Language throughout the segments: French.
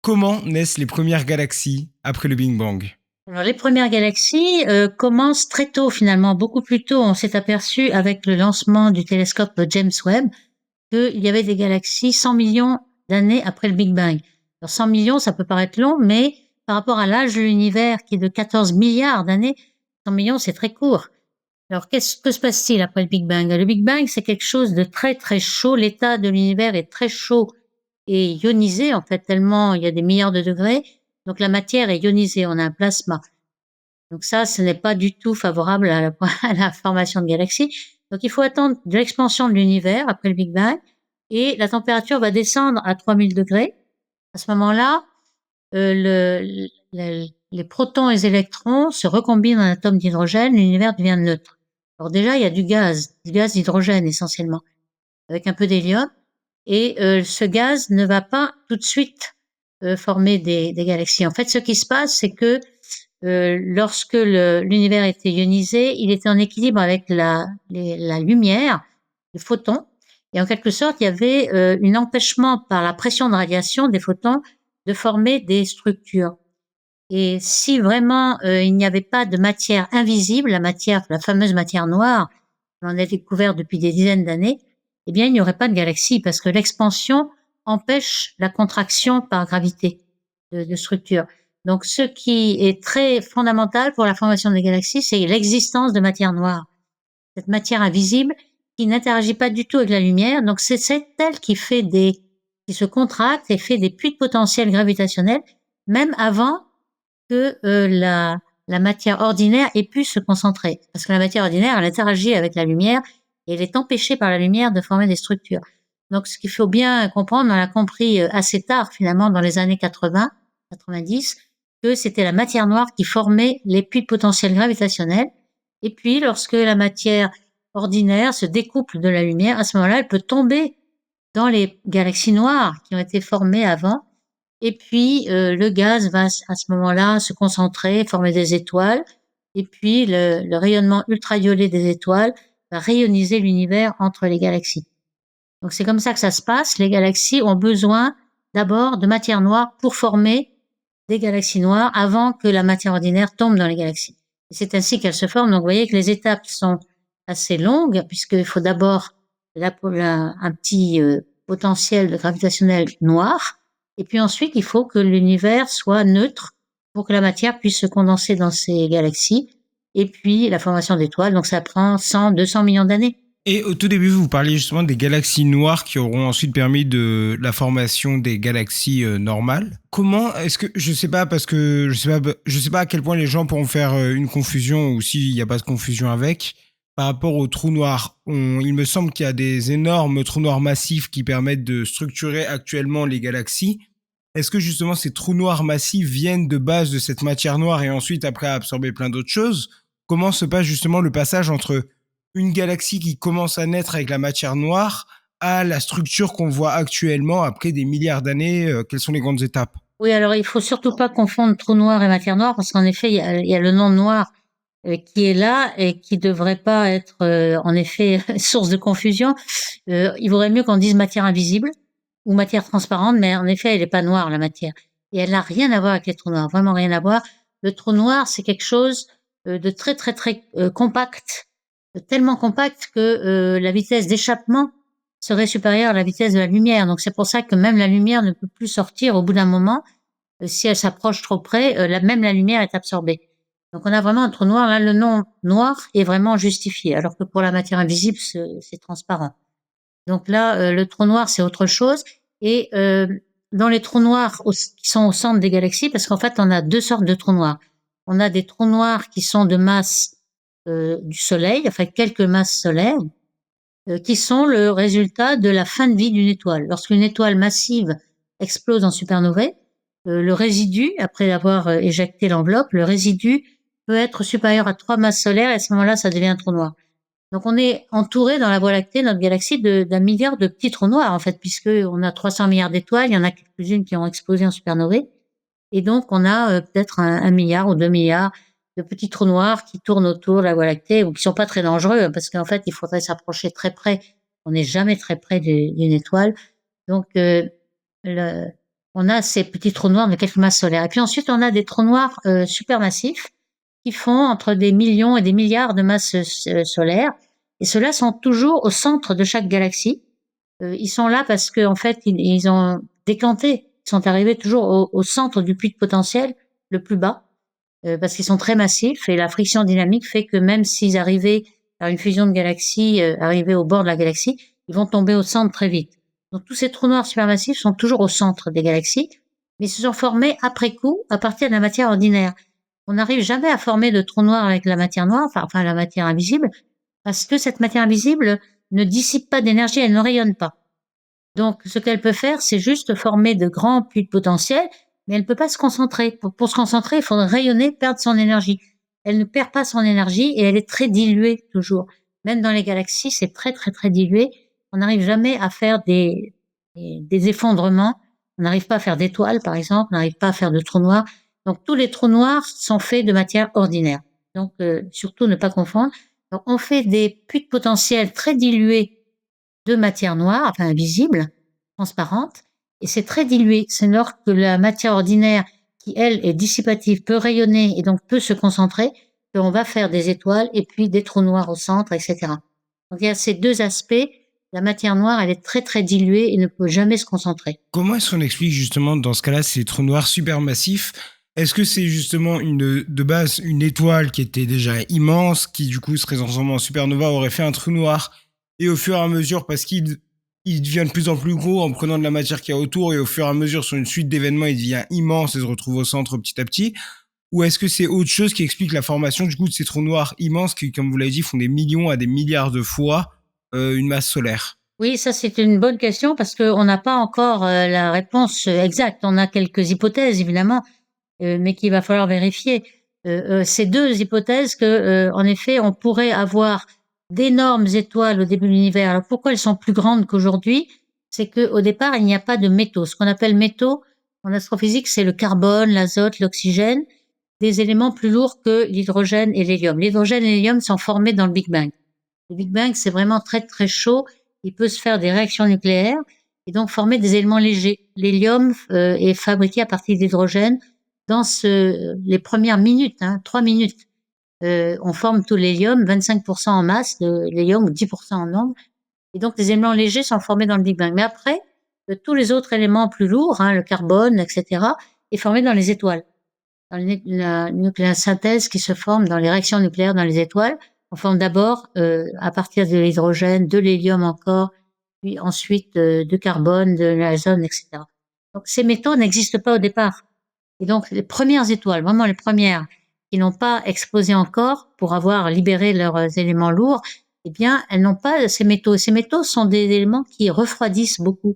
Comment naissent les premières galaxies après le Big Bang? Alors, les premières galaxies commencent très tôt finalement, beaucoup plus tôt. On s'est aperçu avec le lancement du télescope James Webb qu'il y avait des galaxies 100 millions d'années après le Big Bang. Alors 100 millions, ça peut paraître long, mais par rapport à l'âge de l'univers qui est de 14 milliards d'années, 100 millions, c'est très court. Alors, qu'est-ce que se passe-t-il après le Big Bang? Le Big Bang, c'est quelque chose de très très chaud. L'état de l'univers est très chaud et ionisé, en fait, tellement il y a des milliards de degrés. Donc, la matière est ionisée, on a un plasma. Donc ça, ce n'est pas du tout favorable à la, à la formation de galaxies. Donc il faut attendre de l'expansion de l'univers après le Big Bang et la température va descendre à 3000 degrés. À ce moment-là, les protons et les électrons se recombinent en atomes d'hydrogène, l'univers devient neutre. Alors déjà, il y a du gaz d'hydrogène essentiellement, avec un peu d'hélium, et ce gaz ne va pas tout de suite former des galaxies. En fait, ce qui se passe, c'est que lorsque l'univers était ionisé, il était en équilibre avec la lumière, les photons, et en quelque sorte, il y avait un empêchement par la pression de radiation des photons de former des structures. Et si vraiment il n'y avait pas de matière invisible, la fameuse matière noire, on a découvert depuis des dizaines d'années, eh bien, il n'y aurait pas de galaxie parce que l'expansion empêche la contraction par gravité de structures. Donc, ce qui est très fondamental pour la formation des galaxies, c'est l'existence de matière noire. Cette matière invisible qui n'interagit pas du tout avec la lumière. Donc, c'est elle qui se contracte et fait des puits de potentiel gravitationnel, même avant que la matière ordinaire ait pu se concentrer. Parce que la matière ordinaire, elle interagit avec la lumière et elle est empêchée par la lumière de former des structures. Donc, ce qu'il faut bien comprendre, on l'a compris assez tard, finalement, dans les années 80, 90, que c'était la matière noire qui formait les puits de potentiel gravitationnel. Et puis, lorsque la matière ordinaire se découple de la lumière, à ce moment-là, elle peut tomber dans les galaxies noires qui ont été formées avant. Et puis, le gaz va à ce moment-là se concentrer, former des étoiles. Et puis, le rayonnement ultraviolet des étoiles va rayoniser l'univers entre les galaxies. Donc, c'est comme ça que ça se passe. Les galaxies ont besoin d'abord de matière noire pour former des galaxies noires avant que la matière ordinaire tombe dans les galaxies. Et c'est ainsi qu'elles se forment. Donc, vous voyez que les étapes sont assez longues puisqu'il faut d'abord un petit potentiel gravitationnel noir. Et puis ensuite, il faut que l'univers soit neutre pour que la matière puisse se condenser dans ces galaxies. Et puis, la formation d'étoiles. Donc, ça prend 100, 200 millions d'années. Et au tout début, vous parliez justement des galaxies noires qui auront ensuite permis de la formation des galaxies normales. Comment est-ce que je sais pas parce que je sais pas à quel point les gens pourront faire une confusion ou s'il n'y a pas de confusion avec par rapport aux trous noirs. Il me semble qu'il y a des énormes trous noirs massifs qui permettent de structurer actuellement les galaxies. Est-ce que justement ces trous noirs massifs viennent de base de cette matière noire et ensuite après absorber plein d'autres choses? Comment se passe justement le passage entre une galaxie qui commence à naître avec la matière noire à la structure qu'on voit actuellement après des milliards d'années? Quelles sont les grandes étapes? Oui, alors il faut surtout pas confondre trou noir et matière noire parce qu'en effet, il y a le nom noir qui est là et qui devrait pas être en effet source de confusion. Il vaudrait mieux qu'on dise matière invisible ou matière transparente, mais en effet, elle n'est pas noire, la matière. Et elle n'a rien à voir avec les trous noirs, vraiment rien à voir. Le trou noir, c'est quelque chose de très, très, très compact, tellement compact que la vitesse d'échappement serait supérieure à la vitesse de la lumière. Donc c'est pour ça que même la lumière ne peut plus sortir au bout d'un moment. Si elle s'approche trop près, même la lumière est absorbée. Donc on a vraiment un trou noir. Là, le nom noir est vraiment justifié, alors que pour la matière invisible, c'est transparent. Donc là, le trou noir, c'est autre chose. Et dans les trous noirs qui sont au centre des galaxies, parce qu'en fait, on a deux sortes de trous noirs. On a des trous noirs qui sont de masse du Soleil, enfin quelques masses solaires, qui sont le résultat de la fin de vie d'une étoile. Lorsqu'une étoile massive explose en supernovae, le résidu, après avoir éjecté l'enveloppe, le résidu peut être supérieur à 3 masses solaires et à ce moment-là, ça devient un trou noir. Donc on est entouré dans la Voie lactée, notre galaxie, d'un milliard de petits trous noirs en fait, puisque on a 300 milliards d'étoiles, il y en a quelques-unes qui ont explosé en supernovae, et donc on a peut-être un milliard ou 2 milliards de petits trous noirs qui tournent autour de la Voie lactée ou qui sont pas très dangereux parce qu'en fait il faudrait s'approcher très près. On n'est jamais très près d'une étoile, donc le, on a ces petits trous noirs de quelques masses solaires. Et puis ensuite, on a des trous noirs supermassifs qui font entre des millions et des milliards de masses solaires. Et ceux-là sont toujours au centre de chaque galaxie. Ils sont là parce que en fait, ils ont décanté. Ils sont arrivés toujours au centre du puits de potentiel, le plus bas, parce qu'ils sont très massifs et la friction dynamique fait que même s'ils arrivaient à une fusion de galaxies, arrivaient au bord de la galaxie, ils vont tomber au centre très vite. Donc tous ces trous noirs supermassifs sont toujours au centre des galaxies, mais ils se sont formés après coup à partir de la matière ordinaire. On n'arrive jamais à former de trous noirs avec la matière noire, enfin la matière invisible, parce que cette matière invisible ne dissipe pas d'énergie, elle ne rayonne pas. Donc, ce qu'elle peut faire, c'est juste former de grands puits de potentiel, mais elle ne peut pas se concentrer. Pour se concentrer, il faudrait rayonner, perdre son énergie. Elle ne perd pas son énergie et elle est très diluée toujours. Même dans les galaxies, c'est très, très, très dilué. On n'arrive jamais à faire des effondrements. On n'arrive pas à faire d'étoiles, par exemple. On n'arrive pas à faire de trous noirs. Donc, tous les trous noirs sont faits de matière ordinaire. Donc, surtout ne pas confondre. Donc, on fait des puits de potentiel très dilués de matière noire, enfin invisible, transparente, et c'est très dilué. C'est lors que la matière ordinaire, qui elle est dissipative, peut rayonner et donc peut se concentrer, qu'on va faire des étoiles et puis des trous noirs au centre, etc. Donc il y a ces deux aspects. La matière noire, elle est très très diluée et ne peut jamais se concentrer. Comment est-ce qu'on explique justement dans ce cas-là ces trous noirs supermassifs? Est-ce que c'est justement de base une étoile qui était déjà immense, qui du coup serait transformée en supernova, aurait fait un trou noir, et au fur et à mesure, parce qu'il devient de plus en plus gros en prenant de la matière qu'il y a autour, et au fur et à mesure, sur une suite d'événements, il devient immense et se retrouve au centre petit à petit? Ou est-ce que c'est autre chose qui explique la formation du coup de ces trous noirs immenses qui, comme vous l'avez dit, font des millions à des milliards de fois une masse solaire? Oui, ça c'est une bonne question parce qu'on n'a pas encore la réponse exacte. On a quelques hypothèses évidemment, mais qu'il va falloir vérifier. Ces deux hypothèses que, en effet, on pourrait avoir d'énormes étoiles au début de l'univers. Alors pourquoi elles sont plus grandes qu'aujourd'hui? C'est qu'au départ, il n'y a pas de métaux. Ce qu'on appelle métaux en astrophysique, c'est le carbone, l'azote, l'oxygène, des éléments plus lourds que l'hydrogène et l'hélium. L'hydrogène et l'hélium sont formés dans le Big Bang. Le Big Bang, c'est vraiment très très chaud. Il peut se faire des réactions nucléaires et donc former des éléments légers. L'hélium est fabriqué à partir d'hydrogène dans les premières minutes, 3 minutes. On forme tout l'hélium, 25% en masse de l'hélium ou 10% en nombre. Et donc les éléments légers sont formés dans le Big Bang. Mais après, tous les autres éléments plus lourds, le carbone, etc., est formé dans les étoiles. Dans la nucléosynthèse qui se forme dans les réactions nucléaires dans les étoiles, on forme d'abord à partir de l'hydrogène, de l'hélium encore, puis ensuite du carbone, de l'azote, etc. Donc ces métaux n'existent pas au départ. Et donc les premières étoiles, vraiment les premières, qui n'ont pas explosé encore pour avoir libéré leurs éléments lourds, eh bien elles n'ont pas ces métaux. Ces métaux sont des éléments qui refroidissent beaucoup,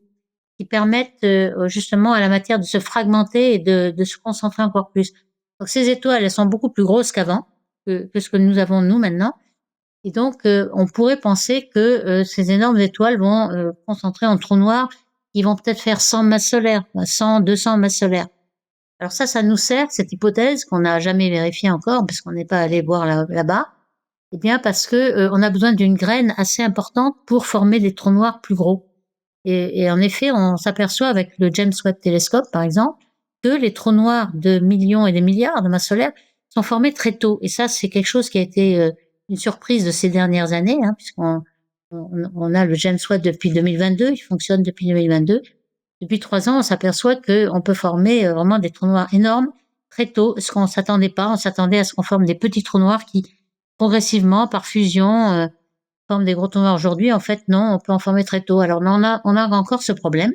qui permettent justement à la matière de se fragmenter et de se concentrer encore plus. Donc ces étoiles, elles sont beaucoup plus grosses qu'avant, que ce que nous avons nous maintenant. Et donc, on pourrait penser que ces énormes étoiles vont concentrer en trous noirs qui vont peut-être faire 100 masses solaires, 100, 200 masses solaires. Alors ça nous sert, cette hypothèse qu'on n'a jamais vérifiée encore, parce qu'on n'est pas allé voir là-bas, eh bien parce que on a besoin d'une graine assez importante pour former des trous noirs plus gros. Et en effet, on s'aperçoit avec le James Webb Telescope, par exemple, que les trous noirs de millions et des milliards de masses solaires sont formés très tôt. Et ça, c'est quelque chose qui a été une surprise de ces dernières années, puisqu'on on a le James Webb depuis 2022, il fonctionne depuis 2022. Depuis 3 ans, on s'aperçoit qu'on peut former vraiment des trous noirs énormes très tôt, ce qu'on s'attendait pas. On s'attendait à ce qu'on forme des petits trous noirs qui, progressivement, par fusion, forment des gros trous noirs. Aujourd'hui, en fait, non, on peut en former très tôt. Alors, on a encore ce problème.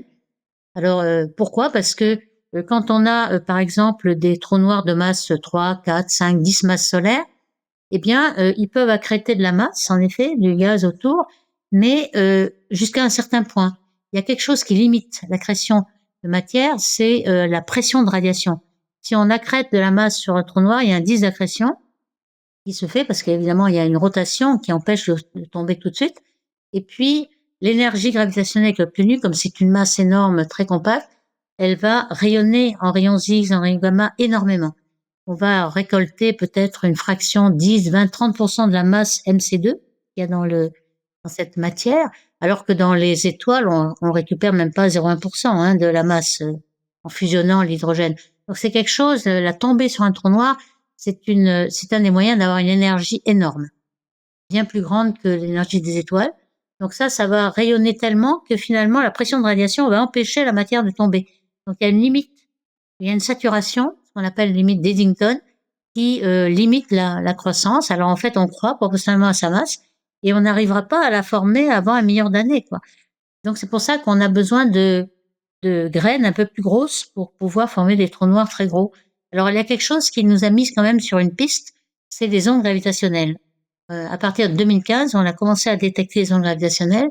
Alors, pourquoi? Parce que quand on a, par exemple, des trous noirs de masse 3, 4, 5, 10 masses solaires, eh bien, ils peuvent accréter de la masse, en effet, du gaz autour, mais jusqu'à un certain point. Il y a quelque chose qui limite l'accrétion de matière, c'est la pression de radiation. Si on accrète de la masse sur un trou noir, il y a un indice d'accrétion qui se fait parce qu'évidemment, il y a une rotation qui empêche de tomber tout de suite. Et puis, l'énergie gravitationnelle qui est obtenue, comme c'est une masse énorme, très compacte, elle va rayonner en rayons X, en rayons gamma énormément. On va récolter peut-être une fraction 10, 20, 30% de la masse MC2 qu'il y a dans cette matière, alors que dans les étoiles, on récupère même pas 0,1% de la masse en fusionnant l'hydrogène. Donc c'est quelque chose, la tombée sur un trou noir, c'est un des moyens d'avoir une énergie énorme, bien plus grande que l'énergie des étoiles. Donc ça va rayonner tellement que finalement la pression de radiation va empêcher la matière de tomber. Donc il y a une limite, il y a une saturation, ce qu'on appelle limite d'Eddington, qui limite la croissance. Alors en fait, on croît proportionnellement à sa masse et on n'arrivera pas à la former avant 1 million d'années, quoi. Donc c'est pour ça qu'on a besoin de graines un peu plus grosses pour pouvoir former des trous noirs très gros. Alors il y a quelque chose qui nous a mis quand même sur une piste, c'est les ondes gravitationnelles. À partir de 2015, on a commencé à détecter les ondes gravitationnelles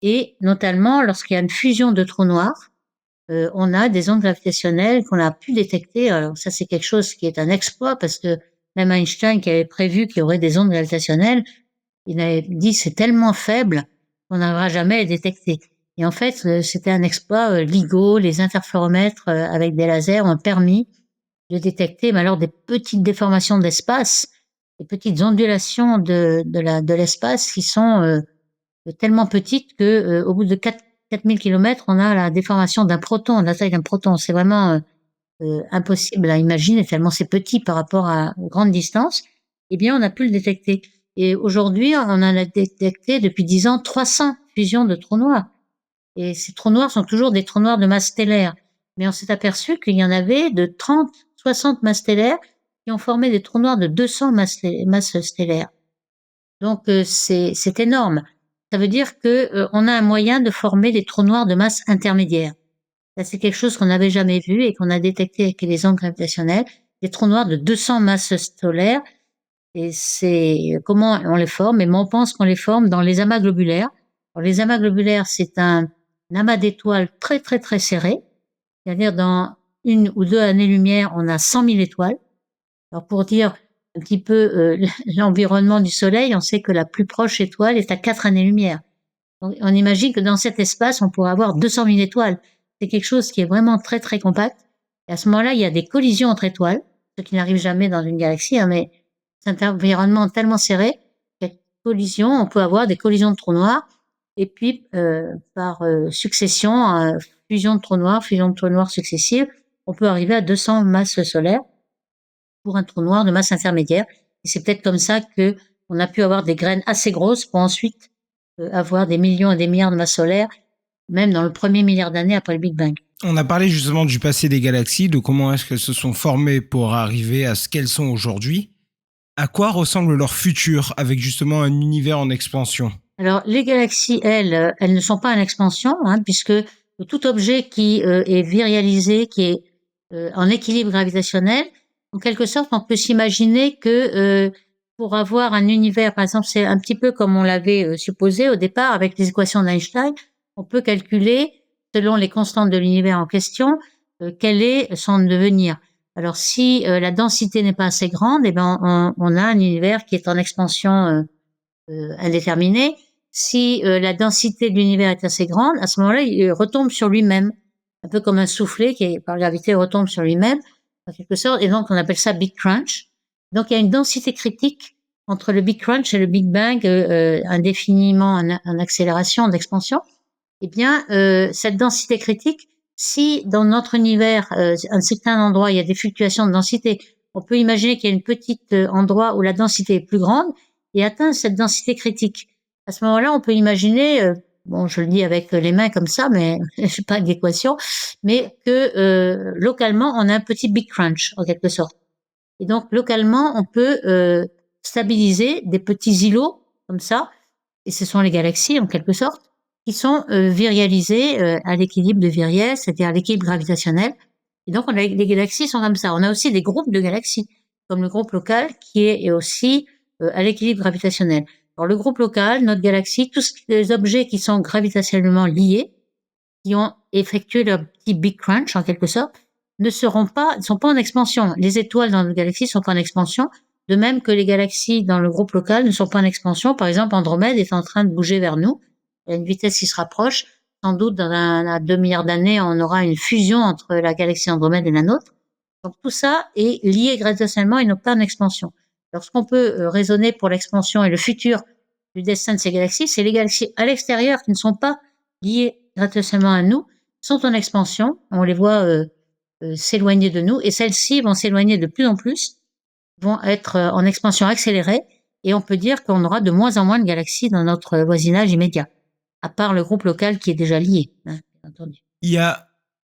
et notamment lorsqu'il y a une fusion de trous noirs, on a des ondes gravitationnelles qu'on a pu détecter. Alors ça, c'est quelque chose qui est un exploit parce que même Einstein, qui avait prévu qu'il y aurait des ondes gravitationnelles, il avait dit c'est tellement faible qu'on n'arrivera jamais à les détecter. Et en fait, c'était un exploit. LIGO, les interféromètres avec des lasers ont permis de détecter, mais alors des petites déformations d'espace, des petites ondulations de l'espace qui sont tellement petites que au bout de 4000 kilomètres, on a la déformation d'un proton, la taille d'un proton. C'est vraiment impossible à imaginer tellement c'est petit par rapport à aux grandes distances. Eh bien, on a pu le détecter. Et aujourd'hui, on en a détecté depuis 10 ans 300 fusions de trous noirs. Et ces trous noirs sont toujours des trous noirs de masse stellaire. Mais on s'est aperçu qu'il y en avait de 30, 60 masses stellaires qui ont formé des trous noirs de 200 masses stellaires. Donc, c'est énorme. Ça veut dire que on a un moyen de former des trous noirs de masse intermédiaire. Ça, c'est quelque chose qu'on n'avait jamais vu et qu'on a détecté avec les ondes gravitationnelles, des trous noirs de 200 masses stellaires. Et c'est comment on les forme? Et on pense qu'on les forme dans les amas globulaires. Alors, les amas globulaires, c'est un amas d'étoiles très, très, très serré. C'est-à-dire, dans 1 ou 2 années-lumière, on a 100 000 étoiles. Alors, pour dire un petit peu l'environnement du Soleil, on sait que la plus proche étoile est à 4 années-lumière. Donc, on imagine que dans cet espace, on pourrait avoir 200 000 étoiles. C'est quelque chose qui est vraiment très, très compact. Et à ce moment-là, il y a des collisions entre étoiles, ce qui n'arrive jamais dans une galaxie, hein, mais c'est un environnement tellement serré qu'il y a des collisions, on peut avoir des collisions de trous noirs, et puis par succession, fusion de trous noirs successives, on peut arriver à 200 masses solaires pour un trou noir de masse intermédiaire. Et c'est peut-être comme ça que on a pu avoir des graines assez grosses pour ensuite avoir des millions et des milliards de masses solaires, même dans le premier milliard d'années après le Big Bang. On a parlé justement du passé des galaxies, de comment est-ce qu'elles se sont formées pour arriver à ce qu'elles sont aujourd'hui. À quoi ressemble leur futur avec justement un univers en expansion? Alors, les galaxies, elles ne sont pas en expansion, hein, puisque tout objet qui est virialisé, qui est en équilibre gravitationnel, en quelque sorte, on peut s'imaginer que pour avoir un univers, par exemple, c'est un petit peu comme on l'avait supposé au départ avec les équations d'Einstein, on peut calculer, selon les constantes de l'univers en question, quel est son devenir. Alors, si la densité n'est pas assez grande, eh ben, on a un univers qui est en expansion indéterminée. Si la densité de l'univers est assez grande, à ce moment-là, il retombe sur lui-même, un peu comme un soufflet qui, par gravité, retombe sur lui-même, en quelque sorte, et donc on appelle ça Big Crunch. Donc il y a une densité critique entre le Big Crunch et le Big Bang, indéfiniment en accélération, d'expansion. Eh bien, cette densité critique, si dans notre univers, à un certain endroit, il y a des fluctuations de densité, on peut imaginer qu'il y a une petite endroit où la densité est plus grande et atteint cette densité critique. À ce moment-là, on peut imaginer, bon, je le dis avec les mains comme ça, mais je sais pas d'équation, mais que localement, on a un petit Big Crunch en quelque sorte. Et donc localement, on peut stabiliser des petits îlots comme ça, et ce sont les galaxies en quelque sorte, qui sont virialisées à l'équilibre de Viriel, c'est-à-dire à l'équilibre gravitationnel. Et donc les galaxies sont comme ça. On a aussi des groupes de galaxies, comme le groupe local qui est aussi à l'équilibre gravitationnel. Alors le groupe local, notre galaxie, tous les objets qui sont gravitationnellement liés, qui ont effectué leur petit Big Crunch en quelque sorte, ne sont pas en expansion. Les étoiles dans nos galaxies sont pas en expansion, de même que les galaxies dans le groupe local ne sont pas en expansion. Par exemple, Andromède est en train de bouger vers nous, à une vitesse qui se rapproche. Sans doute, dans 2 milliards d'années, on aura une fusion entre la galaxie Andromède et la nôtre. Donc tout ça est lié gravitationnellement et non pas en expansion. Lorsqu'on peut raisonner pour l'expansion et le futur du destin de ces galaxies, c'est les galaxies à l'extérieur qui ne sont pas liées gravitationnellement à nous, sont en expansion. On les voit s'éloigner de nous, et celles-ci vont s'éloigner de plus en plus, vont être en expansion accélérée, et on peut dire qu'on aura de moins en moins de galaxies dans notre voisinage immédiat, à part le groupe local qui est déjà lié, hein, bien entendu. Il y a,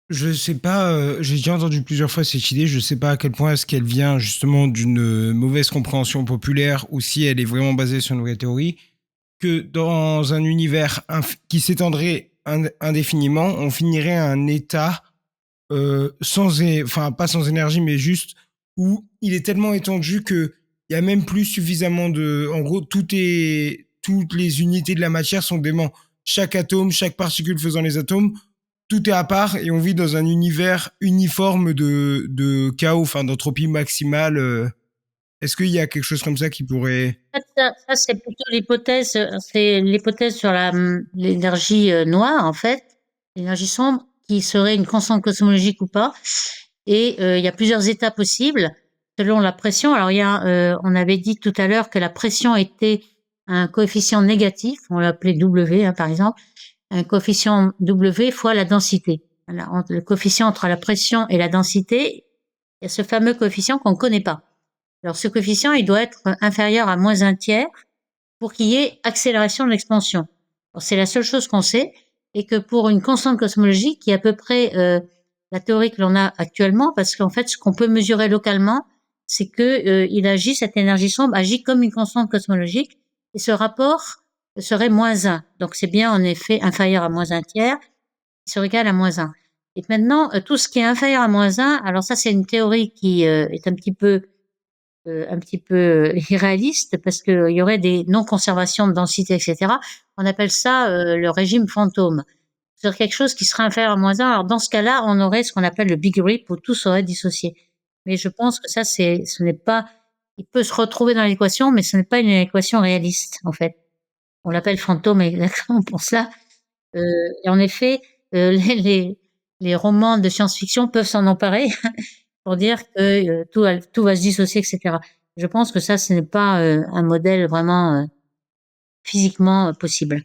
je sais pas, j'ai déjà entendu plusieurs fois cette idée, je sais pas à quel point est-ce qu'elle vient justement d'une mauvaise compréhension populaire ou si elle est vraiment basée sur une vraie théorie, que dans un univers qui s'étendrait indéfiniment, on finirait à un état enfin pas sans énergie, mais juste où il est tellement étendu que il y a même plus suffisamment de, en gros, toutes les unités de la matière sont dément. Chaque atome, chaque particule faisant les atomes, tout est à part et on vit dans un univers uniforme de chaos, enfin d'entropie maximale. Est-ce qu'il y a quelque chose comme ça qui pourrait... Ça, c'est plutôt l'hypothèse, c'est l'hypothèse sur l'énergie noire, en fait, l'énergie sombre, qui serait une constante cosmologique ou pas. Et il y a plusieurs états possibles selon la pression. Alors, on avait dit tout à l'heure que la pression était un coefficient négatif, on l'appelait W, hein, par exemple, un coefficient W fois la densité. Voilà, le coefficient entre la pression et la densité, il y a ce fameux coefficient qu'on ne connaît pas. Alors, ce coefficient, il doit être inférieur à moins un tiers pour qu'il y ait accélération de l'expansion. C'est la seule chose qu'on sait, et que pour une constante cosmologique, qui est à peu près la théorie que l'on a actuellement, parce qu'en fait, ce qu'on peut mesurer localement, c'est que cette énergie sombre agit comme une constante cosmologique, et ce rapport serait moins 1. Donc, c'est bien en effet inférieur à moins un tiers, qui serait égal à moins 1. Et maintenant, tout ce qui est inférieur à moins 1, alors ça, c'est une théorie qui est un petit peu irréaliste, parce qu'il y aurait des non-conservations de densité, etc. On appelle ça le régime fantôme. C'est quelque chose qui serait inférieur à moins 1. Alors, dans ce cas-là, on aurait ce qu'on appelle le Big Rip, où tout serait dissocié. Mais je pense que ça, ce n'est pas, il peut se retrouver dans l'équation, mais ce n'est pas une équation réaliste, en fait. On l'appelle fantôme exactement pour cela. Et en effet, les romans de science-fiction peuvent s'en emparer pour dire que tout va se dissocier, etc. Je pense que ça, ce n'est pas un modèle vraiment physiquement possible.